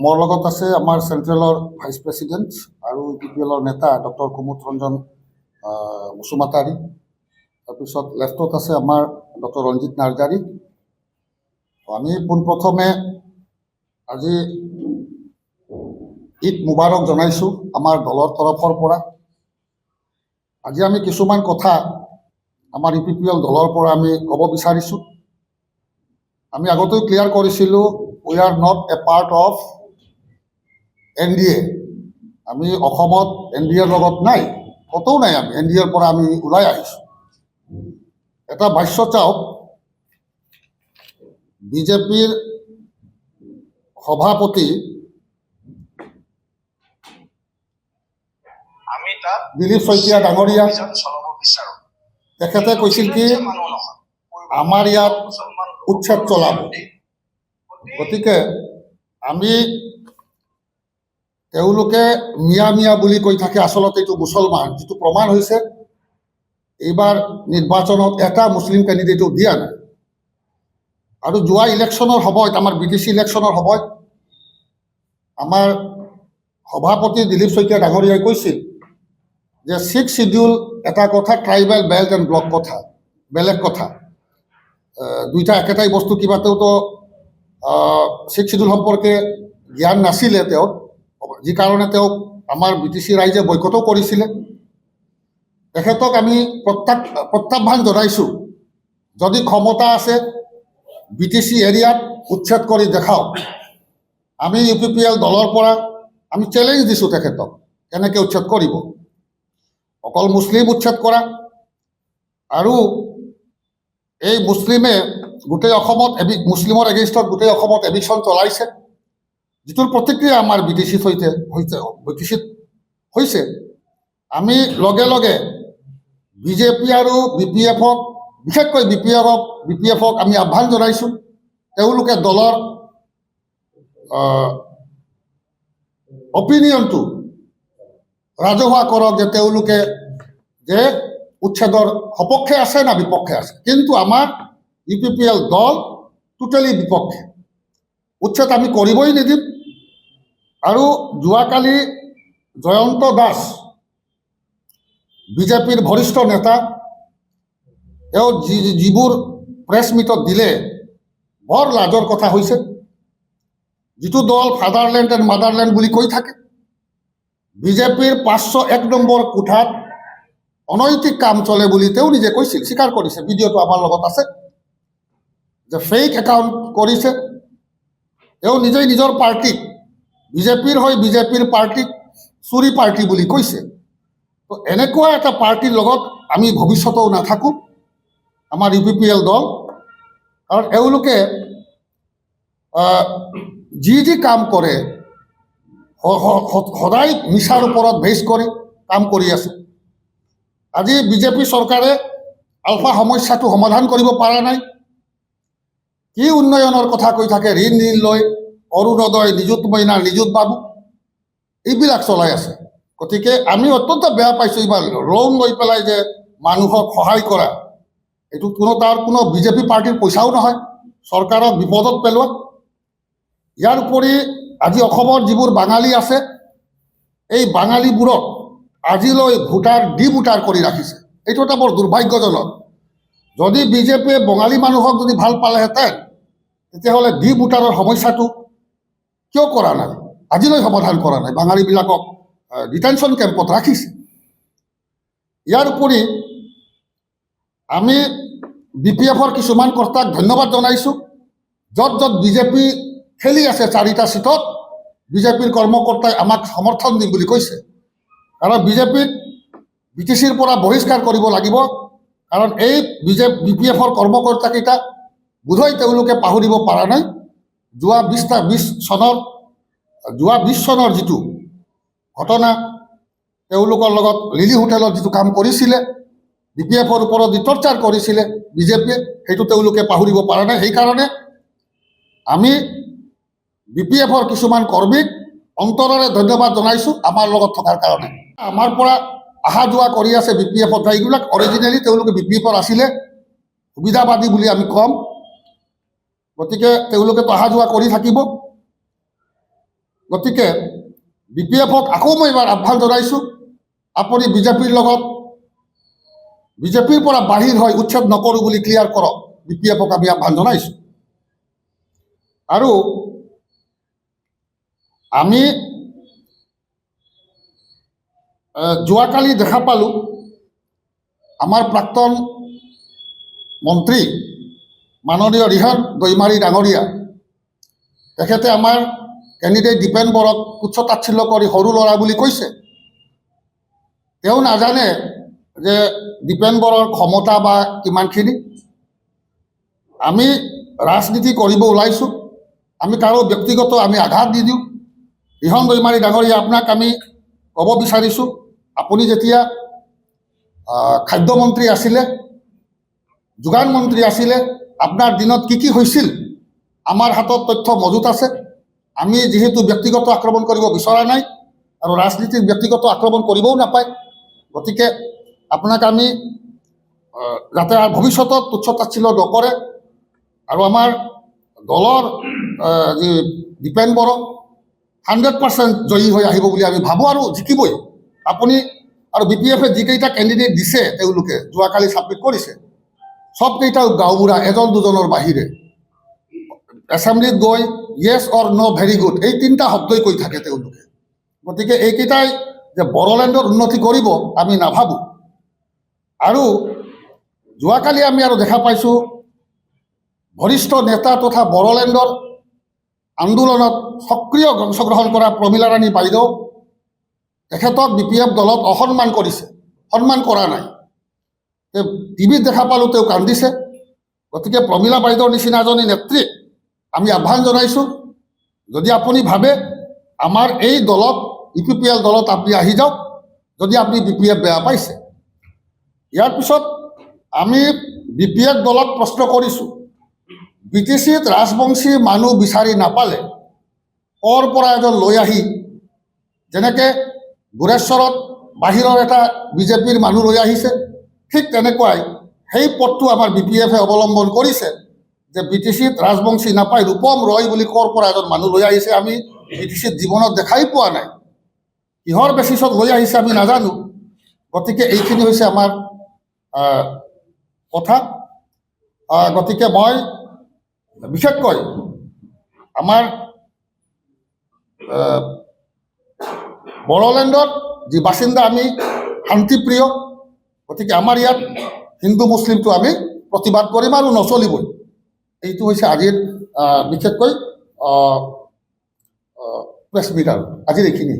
মোৰ লগত আছে আমাৰ চেণ্ট্ৰেলৰ ভাইচ প্ৰেচিডেণ্ট আৰু UPPLৰ নেতা ডক্টৰ কুমুদ ৰঞ্জন বসুমাতাৰী। তাৰপিছত লেফ্টত আছে আমাৰ ডক্টৰ ৰঞ্জিত নাৰ্জাৰী। আমি পোনপ্ৰথমে আজি ঈদ মুবাৰক জনাইছোঁ আমাৰ দলৰ তৰফৰ পৰা। আজি আমি কিছুমান কথা আমাৰ UPPL দলৰ পৰা আমি ক'ব বিচাৰিছোঁ। আমি আগতেও ক্লিয়াৰ কৰিছিলোঁ, we are not a part of NDA। আমি অসমত NDAৰ লগত নাই, কতও নাই। আমি NDAৰ পৰা আমি ওলাই আহিছোঁ। এটা ভাষ্য চাওক, বিজেপিৰ সভাপতি দিলীপ শইকীয়া ডাঙৰীয়া তেখেতে কৈছিল কি আমাৰ ইয়াত উচ্ছেদ চলাব। গতিকে আমি তেওঁলোকে মিয়া মিয়া বুলি কৈ থাকে, আচলতে এইটো মুছলমান, যিটো প্ৰমাণ হৈছে এইবাৰ নিৰ্বাচনত এটা মুছলিম কেণ্ডিডেটো দিয়া নাই। আৰু যোৱা ইলেকশ্যনৰ সময়ত, আমাৰ BTC ইলেকশ্যনৰ সময়ত আমাৰ সভাপতি দিলীপ শইকীয়া ডাঙৰীয়াই কৈছিল যে 6th শিডিউল এটা কথা, ট্ৰাইবেল বেল্ট এণ্ড ব্লক কথা বেলেগ কথা। দুইটা একেটাই বস্তু। কিবাতেওতো 6th শিডিউল সম্পৰ্কে জ্ঞান নাছিলে তেওঁ, যি কাৰণে তেওঁক আমাৰ BTC ৰাইজে বয়কটো কৰিছিলে। তেখেতক আমি প্ৰত্যাহ্বান জনাইছোঁ, যদি ক্ষমতা আছে BTC এৰিয়াত উচ্ছেদ কৰি দেখাওক। আমি UPPL দলৰ পৰা আমি চেলেঞ্জ দিছোঁ তেখেতক, কেনেকৈ উচ্ছেদ কৰিব। অকল মুছলিম উচ্ছেদ কৰা, আৰু এই মুছলিমে গোটেই অসমত মুছলিমৰ এগেইনষ্টত গোটেই অসমত এভিকশ্যন চলাইছে, যিটোৰ প্ৰতিক্ৰিয়া আমাৰ BTCত হৈছে। আমি লগে লগে বিজেপি আৰু BPFক, বিশেষকৈ BPFক আমি আহ্বান জনাইছোঁ, তেওঁলোকে দলৰ অপিনিয়নটো ৰাজহুৱা কৰক যে তেওঁলোকে যে উচ্ছেদৰ সপক্ষে আছে না বিপক্ষে আছে। কিন্তু আমাৰ UPPL দল টোটেলি বিপক্ষে। উচ্ছেদ আমি কৰিবই নিদিম। আৰু যোৱাকালি জয়ন্ত দাস, বিজেপিৰ বৰিষ্ঠ নেতা, তেওঁ যিবোৰ প্ৰেছ মিটত দিলে, বৰ লাজৰ কথা হৈছে। যিটো দল ফাদাৰলেণ্ড এণ্ড মাদাৰলেণ্ড বুলি কৈ থাকে, বিজেপিৰ 501 নম্বৰ কোঠাত অনৈতিক কাম চলে বুলি তেওঁ নিজে কৈছিল, স্বীকাৰ কৰিছে। ভিডিঅ'টো আমাৰ লগত আছে, যে ফেক একাউণ্ট কৰিছে। তেওঁ নিজেই নিজৰ পাৰ্টিক, বিজেপিৰ হৈ বিজেপিৰ পাৰ্টিক চুৰি পাৰ্টি বুলি কৈছে। তো এনেকুৱা এটা পাৰ্টিৰ লগত আমি ভৱিষ্যতেও নাথাকোঁ, আমাৰ UPPL দল। কাৰণ এওঁলোকে যি কাম কৰে সদায় মিছাৰ ওপৰত বেছ কৰি কাম কৰি আছে। আজি বিজেপি চৰকাৰে আলফা সমস্যাটো সমাধান কৰিব পৰা নাই। কি উন্নয়নৰ কথা কৈ থাকে, ঋণ লৈ অৰুণোদয়, নিযুত মইনা, নিযুত বাবু, এইবিলাক চলাই আছে। গতিকে আমি অত্যন্ত বেয়া পাইছোঁ এইবাৰ লোন লৈ পেলাই যে মানুহক সহায় কৰা, এইটো তাৰ কোনো বিজেপি পাৰ্টিৰ পইচাও নহয়, চৰকাৰক বিপদত পেলোৱা। ইয়াৰ উপৰি আজি অসমৰ যিবোৰ বাঙালী আছে, এই বাঙালীবোৰক আজিলৈ ডিভোটাৰ কৰি ৰাখিছে। এইটো এটা বৰ দুৰ্ভাগ্যজনক। যদি বিজেপিয়ে বঙালী মানুহক যদি ভাল পালেহেঁতেন, তেতিয়াহ'লে ডিভোটাৰৰ সমস্যাটো কিয় কৰা নাই, আজিলৈ সমাধান কৰা নাই। বাঙালীবিলাকক ডিটেনশ্যন কেম্পত ৰাখিছে। ইয়াৰ উপৰি আমি BPFৰ কিছুমান কৰ্তাক ধন্যবাদ জনাইছোঁ। য'ত বিজেপি খেলি আছে 4টা চিটত, বিজেপিৰ কৰ্মকৰ্তাই আমাক সমৰ্থন দিম বুলি কৈছে। কাৰণ বিজেপিক BTCৰ পৰা বহিষ্কাৰ কৰিব লাগিব। কাৰণ এই BPFৰ কৰ্মকৰ্তাকেইটা বোধহয় তেওঁলোকে পাহৰিব পৰা নাই যোৱা 20 চনৰ যিটো ঘটনা, তেওঁলোকৰ লগত লিলি হোটেলত যিটো কাম কৰিছিলে, BPFৰ ওপৰত যি টৰ্চাৰ কৰিছিলে বিজেপিয়ে, সেইটো তেওঁলোকে পাহৰিব পৰা নাই। সেইকাৰণে আমি BPFৰ কিছুমান কৰ্মীক অন্তৰেৰে ধন্যবাদ জনাইছোঁ আমাৰ লগত থকাৰ কাৰণে। আমাৰ পৰা অহা যোৱা কৰি আছে BPFত, এইবিলাক অৰিজিনেলি তেওঁলোকে BPFৰ আছিলে, সুবিধাবাদী বুলি আমি ক'ম। গতিকে তেওঁলোকেতো অহা যোৱা কৰি থাকিব। গতিকে BPF-ক আকৌ মই এবাৰ আহ্বান জনাইছোঁ, আপুনি বিজেপিৰ লগত বিজেপিৰ পৰা বাহিৰ হৈ উচ্ছেদ নকৰোঁ বুলি ক্লিয়াৰ কৰক। BPF-ক আমি আহ্বান জনাইছোঁ। আৰু আমি যোৱাকালি দেখা পালোঁ আমাৰ প্ৰাক্তন মন্ত্ৰী মাননীয় ৰিহন দৈমাৰী ডাঙৰীয়া, তেখেতে আমাৰ কেণ্ডিডেট দীপেন বৰক তুচ্ছ তাচ্ছিল্য কৰি সৰু ল'ৰা বুলি কৈছে। তেওঁ নাজানে যে দীপেন বৰৰ ক্ষমতা বা কিমানখিনি। আমি ৰাজনীতি কৰিব ওলাইছোঁ, আমি কাৰো ব্যক্তিগত আমি আঘাত দি দিওঁ। ৰিহন দৈমাৰী ডাঙৰীয়া, আপোনাক আমি ক'ব বিচাৰিছোঁ, আপুনি যেতিয়া খাদ্যমন্ত্ৰী আছিলে, যোগান মন্ত্ৰী আছিলে, আপোনাৰ দিনত কি হৈছিল আমাৰ হাতত তথ্য মজুত আছে। আমি যিহেতু ব্যক্তিগত আক্ৰমণ কৰিব বিচৰা নাই আৰু ৰাজনীতিৰ ব্যক্তিগত আক্ৰমণ কৰিবও নাপায়, গতিকে আপোনাক আমি যাতে ভৱিষ্যতত তুচ্ছ তাচ্ছিল্য নকৰে আৰু আমাৰ দলৰ যি দীপেন বড়ো 100% জয়ী হৈ আহিব বুলি আমি ভাবোঁ আৰু জিকিবই। আপুনি আৰু BPF-এ যিকেইটা কেণ্ডিডেট দিছে, তেওঁলোকে যোৱাকালি ছাবমিট কৰিছে, সবকেইটা গাঁওবুঢ়া, এজন দুজনৰ বাহিৰে। এছেম্বলিত গৈ য়েছ অৰ ন' ভেৰি গুড, এই তিনিটা শব্দই কৈ থাকে তেওঁলোকে। গতিকে এইকেইটাই যে বড়োলেণ্ডৰ উন্নতি কৰিব আমি নাভাবোঁ। আৰু যোৱাকালি আমি আৰু দেখা পাইছোঁ বৰিষ্ঠ নেতা তথা বড়োলেণ্ডৰ আন্দোলনত সক্ৰিয় অংশগ্ৰহণ কৰা প্ৰমীলা ৰাণী বাইদেউ, তেখেতক BPF দলত অসন্মান কৰিছে, সন্মান কৰা নাই। টিভিত দেখা পালোঁ তেওঁ কান্দিছে। গতিকে প্ৰমীলা বাইদেউৰ নিচিনা এজনী নেত্ৰীক আমি আহ্বান জনাইছোঁ, যদি আপুনি ভাবে আমাৰ এই দলত UPPL দলত আপুনি আহি যাওক, যদি আপুনি BPF বেয়া পাইছে। ইয়াৰ পিছত আমি BPF দলত প্ৰশ্ন কৰিছোঁ, BTC-ত ৰাজবংশী মানুহ বিচাৰি নাপালে ক'ৰ পৰা এজন লৈ আহি, যেনেকৈ গুৰেশ্বৰত বাহিৰৰ এটা বিজেপিৰ মানুহ লৈ আহিছে, ঠিক তেনেকুৱাই সেই পথটো আমাৰ BPF-এ অৱলম্বন কৰিছে যে BTC-ত ৰাজবংশী নাপায়, ৰূপম ৰয় বুলি ক'ৰ পৰা এজন মানুহ লৈ আহিছে। আমি BTC-ত জীৱনত দেখাই পোৱা নাই, কিহৰ বেচিছত লৈ আহিছে আমি নাজানো। গতিকে এইখিনি হৈছে আমাৰ কথা। গতিকে মই বিশেষকৈ আমাৰ বড়োলেণ্ডৰ যি বাসিন্দা, আমি শান্তিপ্ৰিয়। গতিকে আমাৰ ইয়াত হিন্দু মুছলিমটো আমি প্ৰতিবাদ কৰিম আৰু নচলিবই। এইটো হৈছে আজিৰ বিশেষকৈ প্ৰেছ মিট। আৰু আজিৰ এইখিনি।